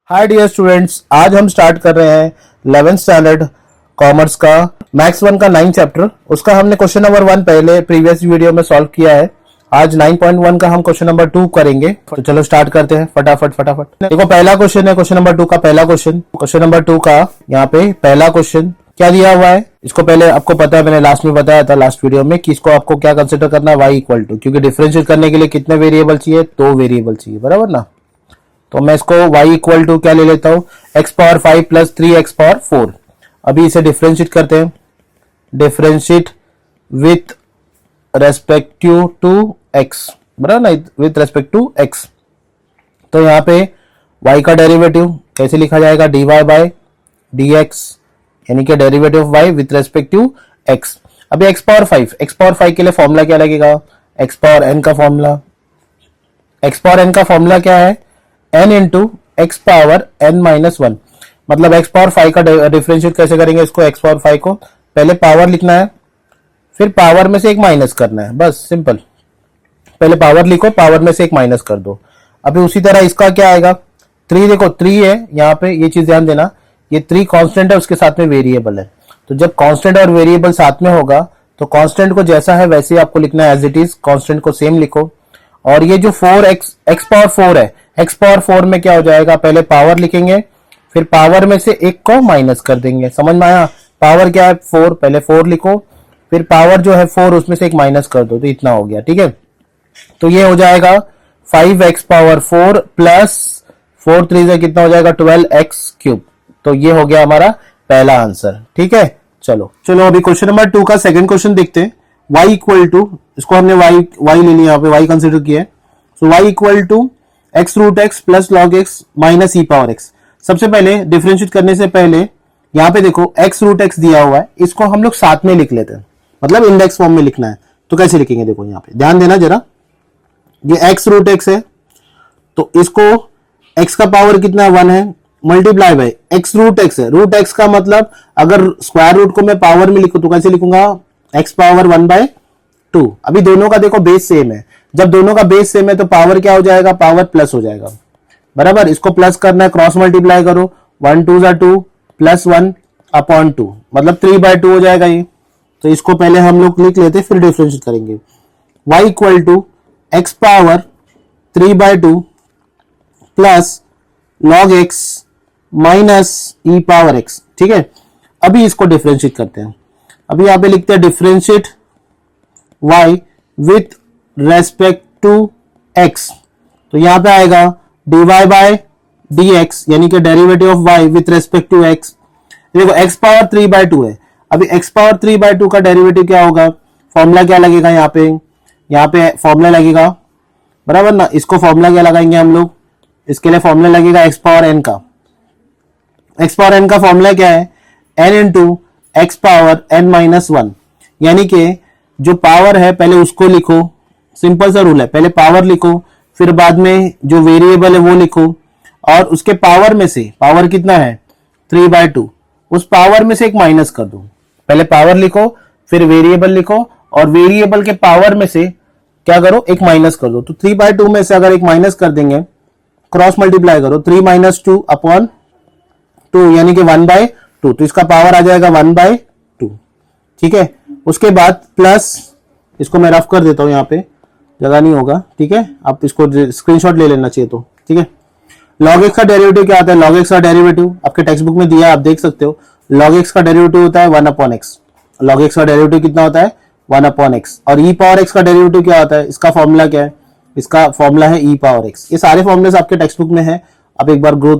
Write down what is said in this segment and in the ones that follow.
Hi dear students, आज हम start कर रहे हैं 11th स्टैंडर्ड कॉमर्स का मैथ्स 1 का 9 चैप्टर। उसका हमने क्वेश्चन नंबर 1 पहले प्रीवियस वीडियो में सॉल्व किया है। आज 9.1 का हम क्वेश्चन नंबर 2 करेंगे। तो चलो स्टार्ट करते हैं फटाफट। देखो पहला क्वेश्चन है क्वेश्चन नंबर 2 का पहला क्वेश्चन नंबर 2 का यहाँ पे पहला क्वेश्चन क्या दिया हुआ है। इसको पहले आपको पता है, मैंने लास्ट में बताया था लास्ट वीडियो में कि इसको आपको क्या कंसिडर करना है, y इक्वल टू, क्योंकि डिफरेंशिएट करने के लिए कितने वेरिएबल चाहिए, 2 वेरिएबल चाहिए, बराबर ना। तो मैं इसको y इक्वल टू क्या ले लेता हूं, x power 5 plus 3x power 4। अभी इसे डिफरेंशिएट करते हैं, differentiate with respective to x, बराबर ना, विथ रेस्पेक्ट टू x। तो यहाँ पे y का डेरिवेटिव कैसे लिखा जाएगा, dy बाय dx, यानी कि derivative of y with respect to x। अभी x पावर 5 के लिए फॉर्मूला क्या लगेगा, x पावर n का फॉर्मूला। x पावर n का फॉर्मूला क्या है, n into x power n minus 1। मतलब x पावर 5 का डिफरेंशिएट कैसे करेंगे, इसको x पावर 5 को पहले पावर लिखना है, फिर पावर में से एक माइनस करना है, बस सिंपल। पहले पावर लिखो, पावर में से एक माइनस कर दो। अभी उसी तरह इसका क्या आएगा, 3, देखो 3 है यहाँ पे, ये चीज ध्यान देना, ये 3 कांस्टेंट है, उसके साथ में वेरिएबल है। तो जब कांस्टेंट और वेरिएबल साथ में होगा तो कांस्टेंट को जैसा है वैसे ही आपको लिखना है, एज इट इज, कांस्टेंट को सेम लिखो। और ये जो 4x पावर 4 है, x पावर 4 में क्या हो जाएगा, पहले पावर लिखेंगे, फिर पावर में से एक को माइनस कर देंगे। समझ में आया, पावर क्या है 4, पहले 4 लिखो, फिर पावर जो है 4 उसमें से एक माइनस कर दो, तो इतना हो गया, ठीक है। तो ये हो जाएगा 5x पावर 4 प्लस 4 3 से कितना हो जाएगा, 12x क्यूब। तो ये हो गया हमारा पहला आंसर, ठीक है। चलो अभी क्वेश्चन नंबर 2 का सेकंड क्वेश्चन देखते हैं। y इक्वल टू, इसको हमने y ले लिया, यहाँ पे y कंसिडर किया है। So y equal to x root x plus log x minus e power x। सबसे पहले डिफरेंशिएट करने से पहले यहाँ पे देखो x रूट x दिया हुआ है, इसको हम लोग साथ में लिख लेते हैं, मतलब इंडेक्स फॉर्म में लिखना है। तो कैसे लिखेंगे, देखो यहाँ पे ध्यान देना जरा, ये x रूट x है, तो इसको x का पावर कितना है, 1 है, multiply by x root x है। रूट x का मतलब अगर स्क्वायर रूट को मैं पावर में लिखूं तो कैसे लिखूंगा, x पावर 1/2। अभी दोनों का देखो बेस सेम है, जब दोनों का बेस सेम है तो पावर क्या हो जाएगा, पावर प्लस हो जाएगा, बराबर। इसको प्लस करना है, क्रॉस मल्टीप्लाई करो, 1 2 2 प्लस 1 अपॉन 2, मतलब 3/2 हो जाएगा ये। तो इसको पहले हम लोग लिख लेते, फिर डिफरेंशिएट करेंगे। y equal to x power 3/2 plus log x minus e power x, ठीक है। अभी इसको डिफरेंशिएट करते हैं। अभी यहाँ पे लिखते हैं differentiate y with respect to x। तो यहां पे आएगा dy बाय dx, यानी कि derivative of y with respect to x। देखो x पावर 3/2 है, अभी x पावर 3/2 का डेरिवेटिव क्या होगा, फॉर्मूला क्या लगेगा, यहाँ पे फॉर्मूला लगेगा, बराबर ना। इसको फॉर्मूला क्या लगाएंगे हम लोग, इसके लिए फॉर्मूला लगेगा x पावर n का। x पावर n का फॉर्मूला क्या है, n into x power n minus 1, यानी कि जो पावर है पहले उसको लिखो, सिंपल सा रूल है, पहले पावर लिखो, फिर बाद में जो वेरिएबल है वो लिखो, और उसके पावर में से, पावर कितना है 3/2, उस पावर में से एक माइनस कर दो। पहले पावर लिखो, फिर वेरिएबल लिखो, और वेरिएबल के पावर में से क्या करो, एक माइनस कर दो। तो 3/2 में से अगर एक माइनस कर देंगे, क्रॉस मल्टीप्लाई करो, 3 - 2 अपॉन 2, यानी कि 1/2, तो इसका पावर आ जाएगा 1/2, ठीक है। उसके बाद प्लस, इसको मैं रफ कर देता हूं, यहाँ पे जगह नहीं होगा, ठीक है। आप इसको स्क्रीनशॉट ले लेना चाहिए, तो ठीक है। log x का डेरिवेटिव क्या आता है, log x का डेरिवेटिव आपके टेक्स्ट बुक में दिया है, आप देख सकते हो। log x का डेरिवेटिव होता है 1/x। log x का डेरिवेटिव कितना होता है, 1/x। और e पावर x का डेरिवेटिव क्या होता है, इसका फॉर्मूला क्या है, इसका फॉर्मूला है e पावर x। ये सारे फॉर्मूले आपके टेक्स्ट बुक में है, आप एक बार गो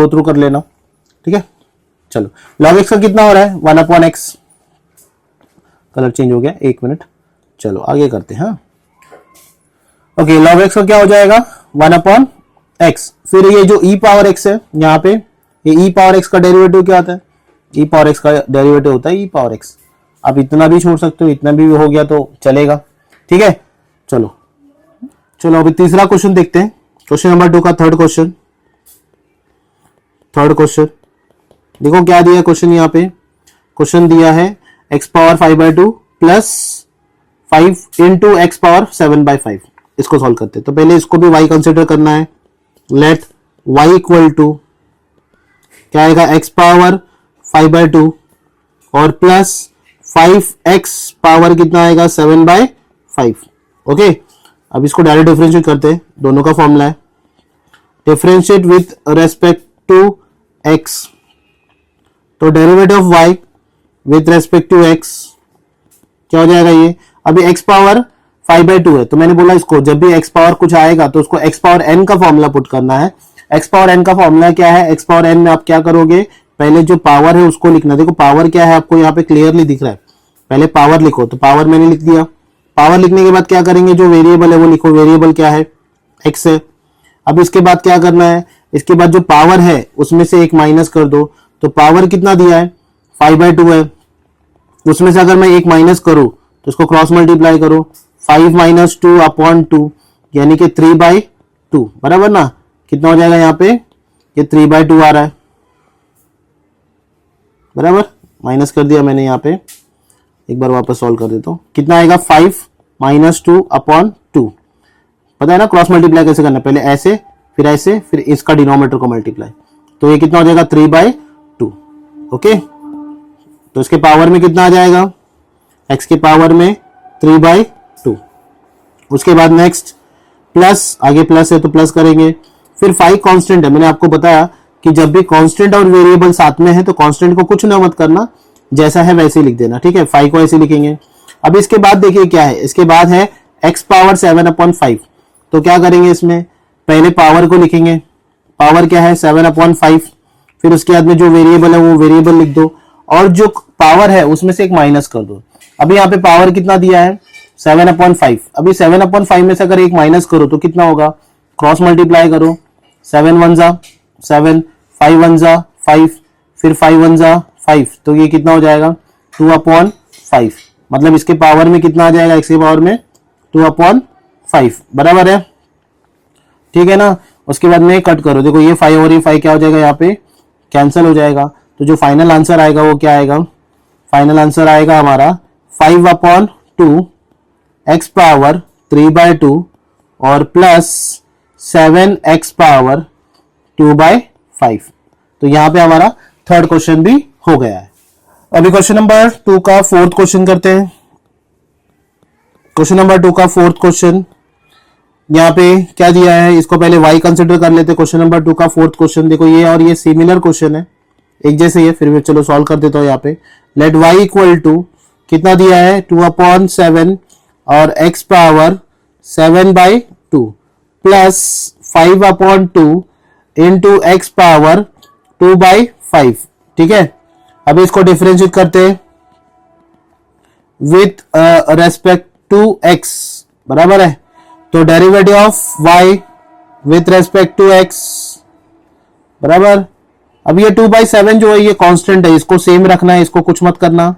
थ्रू कर लेना, ठीक है। चलो log x का कितना हो रहा है, 1/x। कलर चेंज हो गया, 1 मिनट, चलो आगे करते हैं। ओके, log x का क्या हो जाएगा, 1/x। फिर ये जो e पावर x है यहाँ पे, ये e पावर x का डेरिवेटिव क्या होता है, e पावर x का डेरिवेटिव होता है e पावर x। आप इतना भी छोड़ सकते हो, इतना भी हो गया तो चलेगा, ठीक है। चलो अभी तीसरा क्वेश्चन देखते हैं, क्वेश्चन नंबर 2 का थर्ड क्वेश्चन। देखो क्या दिया क्वेश्चन, यहाँ पे क्वेश्चन दिया है x power 5/2 plus 5 into x power 7/5। इसको सॉल्व करते हैं, तो पहले इसको भी y कंसिडर करना है। लेट y इक्वल टू क्या आएगा x पावर 5/2 और प्लस 5x पावर कितना आएगा 7/5। ओके, अब इसको डायरेक्ट डिफरेंशिएट करते हैं, दोनों का फॉर्मूला है differentiate with respect to x, तो derivative of y with respect to x क्या हो जाएगा ये, अभी x पावर 5/2 है तो मैंने बोला इसको जब भी x पावर कुछ आएगा तो उसको x पावर n का फॉर्मूला पुट करना है। x पावर n का फॉर्मूला क्या है, x पावर n में आप क्या करोगे, पहले जो पावर है उसको लिखना। देखो पावर क्या है आपको यहाँ पे क्लियरली दिख रहा है, पहले पावर लिखो, तो पावर मैंने लिख दिया। पावर लिखने के बाद क्या करेंगे, जो वेरिएबल है वो लिखो, वेरिएबल क्या है x है। अब इसके बाद क्या करना है, इसके बाद जो पावर है उसमें से एक माइनस कर दो, तो पावर कितना दिया है 5/2 है, उसमें से अगर मैं एक माइनस करूं तो उसको क्रॉस मल्टीप्लाई करो, 5 - 2/2 यानी कि 3/2 बराबर ना, कितना हो जाएगा यहाँ पे, ये 3/2 आ रहा है बराबर, माइनस कर दिया मैंने यहाँ पे, एक बार वापस सॉल्व कर देता हूं, कितना आएगा 5 - 2/2, पता है ना क्रॉस मल्टीप्लाई कैसे करना है, पहले ऐसे फिर इसका डिनोमिनेटर को मल्टीप्लाई, तो ये कितना हो जाएगा 3/2। ओके, तो इसके पावर में कितना आ जाएगा, x के पावर में 3/2। उसके बाद नेक्स्ट प्लस, आगे प्लस है तो प्लस करेंगे, फिर 5 कांस्टेंट है, मैंने आपको बताया कि जब भी कांस्टेंट और वेरिएबल साथ में है तो कांस्टेंट को कुछ ना मत करना, जैसा है वैसे ही लिख देना, ठीक है, 5 को ऐसे लिखेंगे। अब इसके बाद देखिए क्या है, इसके बाद है x पावर 7/5, तो क्या करेंगे इसमें, पहले पावर को लिखेंगे, पावर क्या है 7/5, फिर उसके बाद में जो वेरिएबल है वो वेरिएबल लिख दो और जो पावर है उसमें से एक माइनस कर दो। अभी यहाँ पे पावर कितना दिया है 7/5, अभी 7/5 में से अगर एक माइनस करो तो कितना होगा, क्रॉस मल्टीप्लाई करो, 7 × 1 = 7, 5 × 1 = 5, फिर 5 × 1 = 5, तो ये कितना हो जाएगा 2/5, मतलब इसके पावर में कितना आ जाएगा, x के पावर में 2/5 बराबर है, ठीक है ना। उसके बाद में कट करो, देखो ये 5 और ये 5 क्या हो जाएगा, यहाँ पे कैंसिल हो जाएगा, तो जो फाइनल आंसर आएगा वो क्या आएगा, फाइनल आंसर आएगा हमारा 5/2 x पावर 3/2 और प्लस 7x पावर 2/5। तो यहां पे हमारा थर्ड क्वेश्चन भी हो गया है। अभी क्वेश्चन नंबर 2 का फोर्थ क्वेश्चन करते हैं। क्वेश्चन नंबर 2 का फोर्थ क्वेश्चन, यहाँ पे क्या दिया है, इसको पहले y कंसिडर कर लेते हैं। क्वेश्चन नंबर 2 का फोर्थ क्वेश्चन देखो, ये और ये सिमिलर क्वेश्चन है, एक जैसे ही है, फिर भी चलो सॉल्व कर देता हूं। यहाँ पे लेट y इक्वल टू कितना दिया है 2/7 और x power 7/2 plus 5/2 into x power 2/5, ठीक है। अभी इसको डिफरेंशिएट करते हैं विथ रेस्पेक्ट टू x बराबर है, तो derivative of y with respect to x बराबर, अब ये 2/7 जो है ये कांस्टेंट है, इसको सेम रखना है, इसको कुछ मत करना,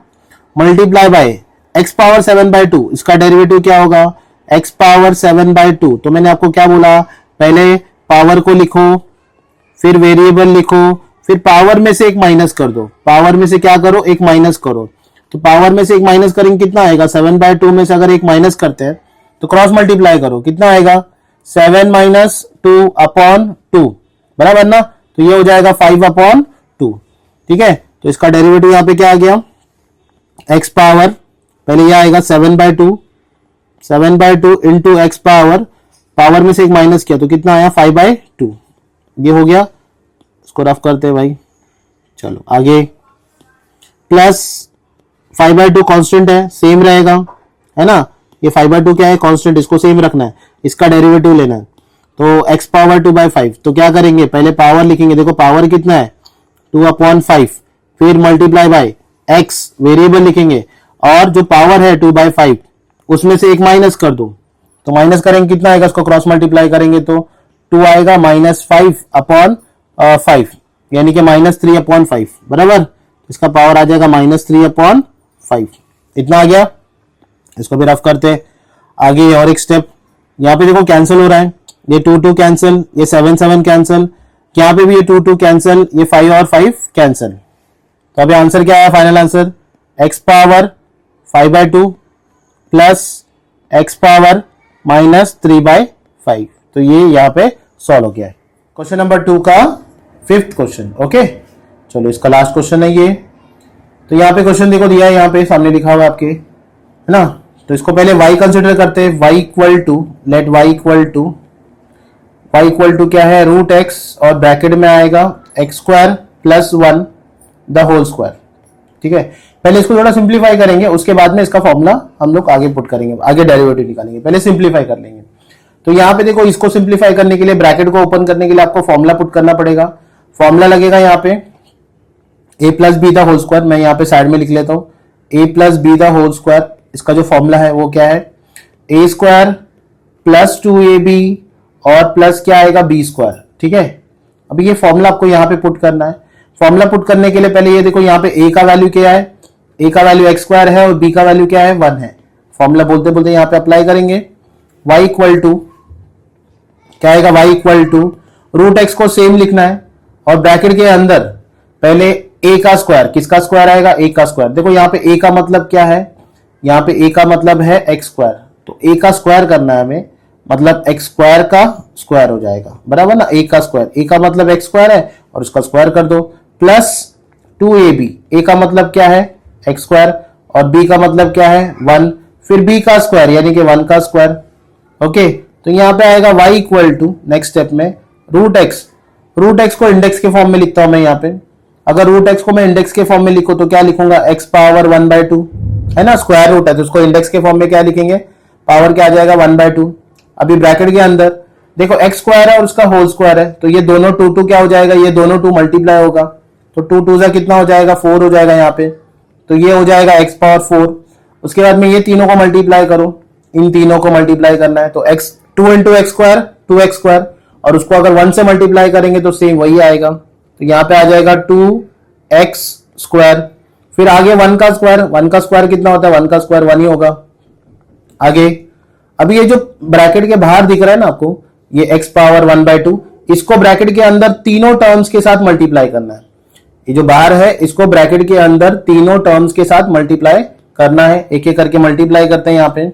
मल्टीप्लाई बाय x पावर 7/2, इसका डेरिवेटिव क्या होगा x पावर 7/2। तो मैंने आपको क्या बोला, पहले पावर को लिखो, फिर वेरिएबल लिखो, फिर पावर में से एक माइनस कर दो, पावर में से क्या करो एक माइनस करो, तो पावर में से एक माइनस करेंगे कितना आएगा, 7/2 में से अगर एक माइनस करते हैं तो क्रॉस मल्टीप्लाई करो, कितना आएगा 7 - 2/2 बराबर ना, तो ये हो जाएगा 5/2, ठीक है। तो इसका डेरिवेटिव यहां पे क्या आ गया, x पावर पहले यह आएगा 7/2 इंटू एक्स पावर में से एक माइनस किया तो कितना आया 5/2, ये हो गया। इसको रफ करते हैं भाई, चलो आगे, प्लस 5/2 कांस्टेंट है, सेम रहेगा है ना, ये 5/2 क्या है कांस्टेंट, इसको सेम रखना है, इसका डेरिवेटिव लेना है, तो x पावर 2/5, तो क्या करेंगे पहले पावर लिखेंगे, देखो पावर कितना है 2/5, फिर मल्टीप्लाई बाय x वेरिएबल लिखेंगे, और जो पावर है 2/5 उसमें से एक माइनस कर दो, तो माइनस करेंगे कितना आएगा, इसको क्रॉस मल्टीप्लाई करेंगे तो 2 आएगा -5/5 यानी कि -3/5 बराबर, इसका पावर आ जाएगा -3/5, इतना आ गया। इसको भी रफ करते हैं आगे, और एक स्टेप, यहाँ पे देखो कैंसिल हो रहा है, ये 2 कैंसिल, ये 7 कैंसिल, यहाँ पे भी ये 2 कैंसिल, ये 5 और 5 कैंसिल, तो अभी आंसर क्या आया, final answer x power 5/2 plus x power -3/5, तो ये यहाँ पे सॉल्व हो गया है। क्वेश्चन नंबर 2 का फिफ्थ क्वेश्चन, ओके। चलो इसका लास्ट क्वेश्चन है ये। तो यहाँ पे क्वेश्चन देखो दिया है, यहाँ पे सामने लिखा हुआ आपके, है ना। तो इसको पहले y कंसिडर करते हैं, y equal to, let y equal to क्या है, रूट x और ब्रैकेट में आएगा x square plus 1 the whole square. ठीक है, पहले इसको थोड़ा सिंप्लीफाई करेंगे, उसके बाद में इसका फॉर्मूला हम लोग आगे पुट करेंगे, आगे डेरिवेटिव निकालेंगे, पहले सिंप्लीफाई कर लेंगे। तो यहाँ पे देखो, इसको सिंप्लीफाई करने के लिए, ब्रैकेट को ओपन करने के लिए आपको फॉर्मूला पुट करना पड़ेगा। फॉर्मूला लगेगा यहाँ पे a plus b the whole square, मैं यहाँ पे साइड में लिख लेता हूँ, a plus b the whole square. इसका जो फॉर्मूला है वो क्या है, a स्क्वायर प्लस 2ab और प्लस क्या आएगा b स्क्वायर। ठीक है, अभी ये फॉर्मूला आपको यहाँ पे पुट करना है। फॉर्मूला पुट करने के लिए पहले ये देखो, यहाँ पे a का वैल्यू क्या है, a का वैल्यू x स्क्वायर है और b का वैल्यू क्या है, 1 है। फॉर्मूला बोलते बोलते यहाँ पे अप्लाई करेंगे, y इक्वल टू क्या आएगा, y equal to root x को सेम लिखना है और ब्रैकेट के अंदर पहले a का स्क्वायर, किसका स्क्वायर आएगा, a का स्क्वायर। देखो यहाँ पे a का मतलब क्या है, यहाँ पे a का मतलब है x स्क्वायर, तो a का स्क्वायर करना है हमें, मतलब x स्क्वायर का स्क्वायर हो जाएगा, बराबर ना, a का स्क्वायर, a का मतलब x स्क्वायर है और उसका स्क्वायर कर दो, प्लस 2ab, a का मतलब क्या है x स्क्वायर और b का मतलब क्या है 1, फिर b का स्क्वायर यानी कि 1 का स्क्वायर। ओके, तो यहाँ पे आएगा y equal to, next step में रूट x को इंडेक्स के फॉर्म में लिखता हूं मैं यहाँ पे। अगर रूट x को मैं इंडेक्स के फॉर्म में लिखूं तो क्या लिखूंगा, x पावर 1/2, है ना, स्क्वायर रूट है तो उसको इंडेक्स के फॉर्म में क्या लिखेंगे, पावर क्या आ जाएगा 1/2। अभी ब्रैकेट के अंदर देखो x स्क्वायर है और उसका होल स्क्वायर है, तो ये दोनों 2 क्या हो जाएगा, ये दोनों 2 मल्टीप्लाई होगा, तो 2 2 कितना हो जाएगा, 4 हो जाएगा यहाँ पे, तो ये हो जाएगा x पावर 4। उसके बाद में ये तीनों को मल्टीप्लाई करो, इन तीनों को मल्टीप्लाई करना है, तो x 2 into x square 2x square, और उसको अगर 1 से मल्टीप्लाई करेंगे तो सेम वही आएगा, तो यहाँ पे आ जाएगा 2x स्क्वायर। फिर आगे 1 का स्क्वायर कितना होता है, 1 का स्क्वायर 1 ही होगा। आगे अभी ये जो ब्रैकेट के बाहर दिख रहा है ना आपको, ये x पावर 1/2, इसको ब्रैकेट के अंदर तीनों टर्म्स के साथ मल्टीप्लाई करना है। ये जो बाहर है इसको ब्रैकेट के अंदर तीनों टर्म्स के साथ मल्टीप्लाई करना है, एक एक करके मल्टीप्लाई करते हैं। यहाँ पे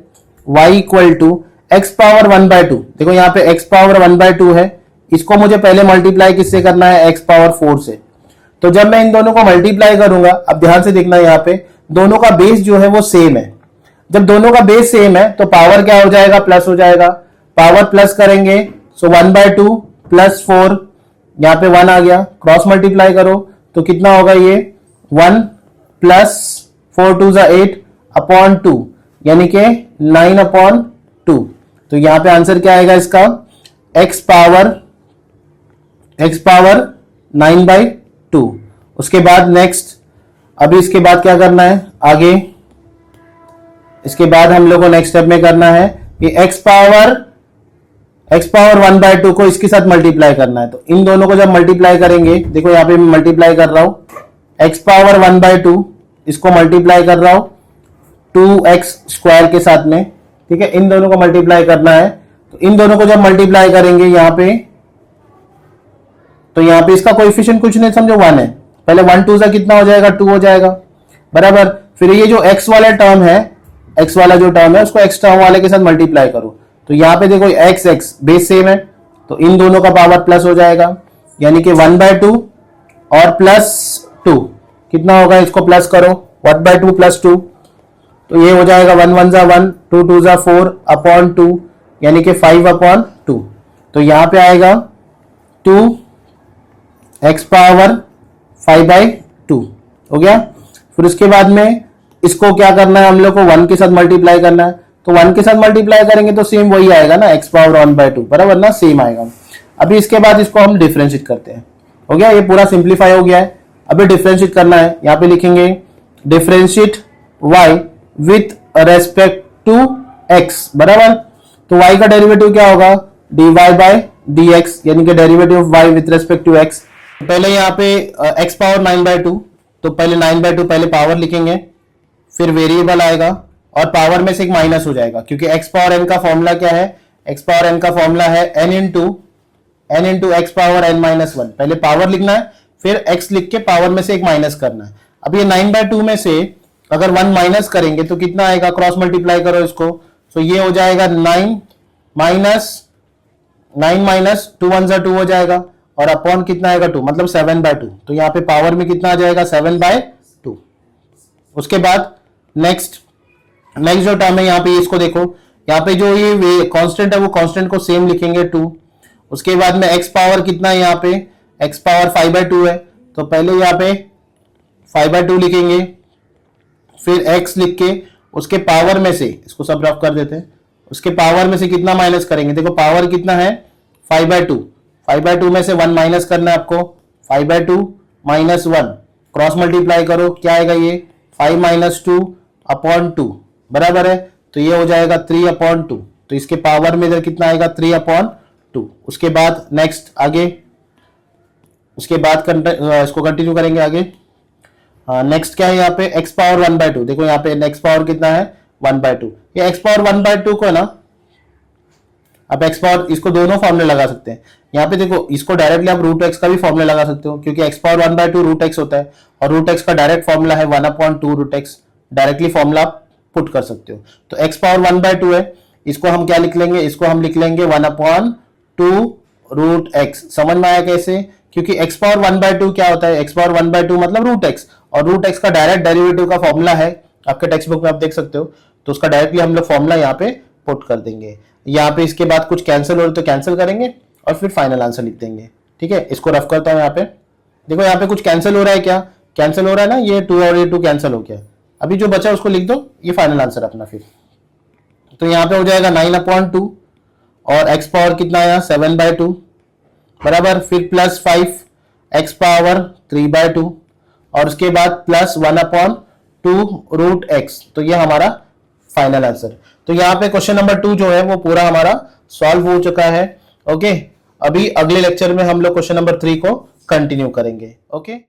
y equal to x power 1/2, देखो यहाँ पे x पावर 1/2 है, इसको मुझे पहले मल्टीप्लाई किससे करना है, x पावर 4 से। तो जब मैं इन दोनों को मल्टीप्लाई करूंगा, अब ध्यान से देखना, यहाँ पे दोनों का बेस जो है वो सेम है। जब दोनों का बेस सेम है तो पावर क्या हो जाएगा, प्लस हो जाएगा। पावर प्लस करेंगे सो 1/2 प्लस 4, यहाँ पे 1 आ गया, क्रॉस मल्टीप्लाई करो तो कितना होगा, ये 1 प्लस 4 2 8 अपॉन 2 यानी कि 9/2। तो यहां पे आंसर क्या आएगा इसका, x पावर 9/2। उसके बाद नेक्स्ट, अभी इसके बाद क्या करना है आगे, इसके बाद हम लोग को नेक्स्ट स्टेप में करना है कि x पावर 1/2 को इसके साथ मल्टीप्लाई करना है। तो इन दोनों को जब मल्टीप्लाई करेंगे, देखो यहाँ पे मैं मल्टीप्लाई कर रहा हूं, x पावर 1/2 इसको मल्टीप्लाई कर रहा हूं 2x स्क्वायर के साथ में, ठीक है, इन दोनों को मल्टीप्लाई करना है। तो इन दोनों को जब मल्टीप्लाई करेंगे यहाँ पे, तो यहाँ पे इसका कोएफिशिएंट कुछ नहीं समझो 1 है, पहले 1 2 कितना हो जाएगा, 2 हो जाएगा, बराबर। फिर ये जो x वाला टर्म है, x वाला जो टर्म है उसको x टर्म वाले के साथ मल्टीप्लाई करो, तो यहाँ पे देखो x बेस सेम है, तो इन दोनों का पावर प्लस हो जाएगा, यानी कि 1/2 और प्लस 2 कितना होगा, इसको प्लस करो 1/2 प्लस 2, तो ये हो जाएगा 1 1 1 2 2 4 अपॉन 2 यानी कि 5/2। तो यहां पे आएगा 2x पावर 5/2 हो गया। फिर उसके बाद में इसको क्या करना है, हम लोग को 1 के साथ मल्टीप्लाई करना है, तो 1 के साथ मल्टीप्लाई करेंगे तो सेम वही आएगा ना, x पावर 1/2, बराबर ना, सेम आएगा। अभी इसके बाद इसको हम डिफरेंशिएट करते हैं, हो गया, ये पूरा सिंप्लीफाई हो गया है। अभी डिफरेंशिएट करना है, यहाँ पे लिखेंगे differentiate y with respect to x, बराबर। तो y का डेरिवेटिव क्या होगा, dy बाय dx, यानी कि derivative of y with respect to x। पहले यहाँ पे x पावर 9/2, तो पहले 9/2 पहले पावर लिखेंगे, फिर वेरिएबल आएगा और पावर में से एक माइनस हो जाएगा, क्योंकि x पावर n का फॉर्मूला क्या है, x पावर n का फॉर्मूला है n into x power n-1। पहले पावर लिखना है, फिर x लिख के पावर में से एक माइनस करना है। अब ये 9/2 में से अगर 1 माइनस करेंगे तो कितना आएगा, क्रॉस मल्टीप्लाई करो इसको, तो ये हो जाएगा 9 माइनस 2 1 2 हो जाएगा, और अपॉन कितना आएगा 2, मतलब 7/2। तो यहाँ पे पावर में कितना आ जाएगा 7/2। उसके बाद नेक्स्ट जो टर्म है यहाँ पे इसको देखो, यहाँ पे जो ये कांस्टेंट है वो कांस्टेंट को सेम लिखेंगे 2। उसके बाद में x पावर कितना है, यहाँ पे x पावर 5/2 है, तो पहले यहाँ पे 5/2 लिखेंगे, फिर x लिख के उसके पावर में से इसको सब रफ कर देते हैं, उसके पावर में से कितना माइनस करेंगे, देखो पावर कितना है 5/2, 5/2 में से 1 माइनस करना है आपको, 5/2 माइनस 1 क्रॉस मल्टीप्लाई करो, क्या आएगा ये 5 - 2 अपॉन 2 बराबर है, तो ये हो जाएगा 3/2। तो इसके पावर में इधर कितना आएगा 3/2। उसके बाद नेक्स्ट आगे, उसके बाद इसको कंटिन्यू करेंगे आगे। नेक्स्ट क्या है यहाँ पे x पावर 1/2, देखो यहाँ पे x पावर कितना है 1/2। ये x पावर 1/2 को ना आप x पावर, इसको दोनों फॉर्मूले लगा सकते हैं। यहाँ पे देखो इसको डायरेक्टली आप √x का भी फॉर्मूला लगा सकते हो, क्योंकि x पावर 1/2 √x होता है और √x का डायरेक्ट फॉर्मूला है 1/2 √x, डायरेक्टली फॉर्मूला आप पुट कर सकते हो। तो x पावर 1/2 है, इसको हम क्या लिख लेंगे, इसको हम लिख लेंगे 1/2 √x। समझ में आया कैसे, क्योंकि x पावर 1/2 क्या होता है, x पावर 1/2 मतलब √x, और √x का डायरेक्ट डेरिवेटिव का फॉर्मूला है, आपके टेक्स्ट बुक में आप देख सकते हो, तो उसका डायरेक्टली हम लोग फॉर्मूला यहाँ पे पुट कर देंगे। यहाँ पे इसके बाद कुछ कैंसिल हो रहे तो कैंसिल करेंगे और फिर फाइनल आंसर लिख देंगे। ठीक है, इसको रफ करता हूँ। यहाँ पे देखो, यहाँ पे कुछ कैंसिल हो रहा है, क्या कैंसिल हो रहा है ना, ये 2 और ये 2 कैंसिल हो गया। अभी जो बचा उसको लिख दो, ये फाइनल आंसर अपना। फिर तो यहाँ पे हो जाएगा 9/2 और x पावर कितना आया 7/2 बराबर, फिर प्लस 5 x पावर 3/2 और उसके बाद प्लस 1/2 √x। तो ये हमारा फाइनल आंसर। तो यहाँ पे क्वेश्चन नंबर 2 जो है वो पूरा हमारा सॉल्व हो चुका है। ओके, अभी अगले लेक्चर में हम लोग क्वेश्चन नंबर 3 को कंटिन्यू करेंगे। ओके।